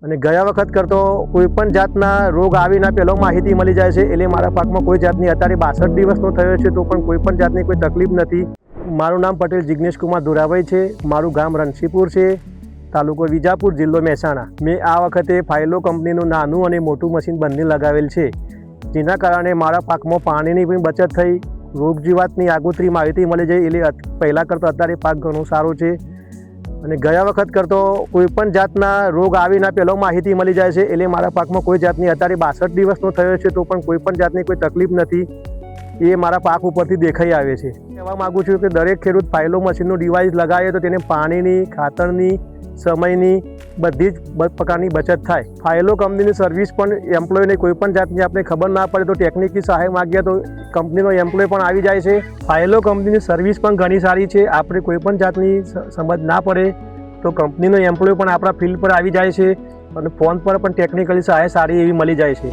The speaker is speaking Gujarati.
અને ગયા વખત કરતો કોઈપણ જાતના રોગ આવીના પહેલો માહિતી મળી જાય છે. એટલે મારા પાકમાં કોઈ જાતની અત્યારે 62 દિવસનો થયો છે તો પણ કોઈપણ જાતની કોઈ તકલીફ નથી. મારું નામ પટેલ જિગ્નેશ કુમાર ધોરાભાઈ છે. મારું ગામ રણસીપુર છે, તાલુકો વિજાપુર, જિલ્લો મહેસાણા. મેં આ વખતે ફાયલો કંપનીનું નાનું અને મોટું મશીન બંને લગાવેલ છે, જેના કારણે મારા પાકમાં પાણીની પણ બચત થઈ, રોગ જીવાતની આગોતરી માહિતી મળી જાય. એટલે પહેલાં કરતાં અત્યારે પાક ઘણો સારો છે. અને ગયા વખત કરતો કોઈપણ જાતના રોગ આવીના પહેલો માહિતી મળી જાય છે. એટલે મારા પાકમાં કોઈ જાતની અત્યારે 62 દિવસનો થયો છે તો પણ કોઈપણ જાતની કોઈ તકલીફ નથી. એ મારા પાક ઉપરથી દેખાઈ આવે છે. કહેવા માગું છું કે દરેક ખેડૂત ફાયલો મશીનનું ડિવાઇસ લગાવે તો તેને પાણીની, ખાતરની, સમયની બધી જ પ્રકારની બચત થાય. ફાયલો કંપનીની સર્વિસ પણ એમ્પ્લોયને કોઈપણ જાતની આપણે ખબર ના પડે તો ટેકનિકની સહાય માગીએ તો કંપનીનો એમ્પ્લોય પણ આવી જાય છે. ફાયલો કંપનીની સર્વિસ પણ ઘણી સારી છે. આપણે કોઈપણ જાતની સમજ ના પડે તો કંપનીનો એમ્પ્લોય પણ આપણા ફિલ્ડ પર આવી જાય છે અને ફોન પર પણ ટેકનિકલી સહાય સારી એવી મળી જાય છે.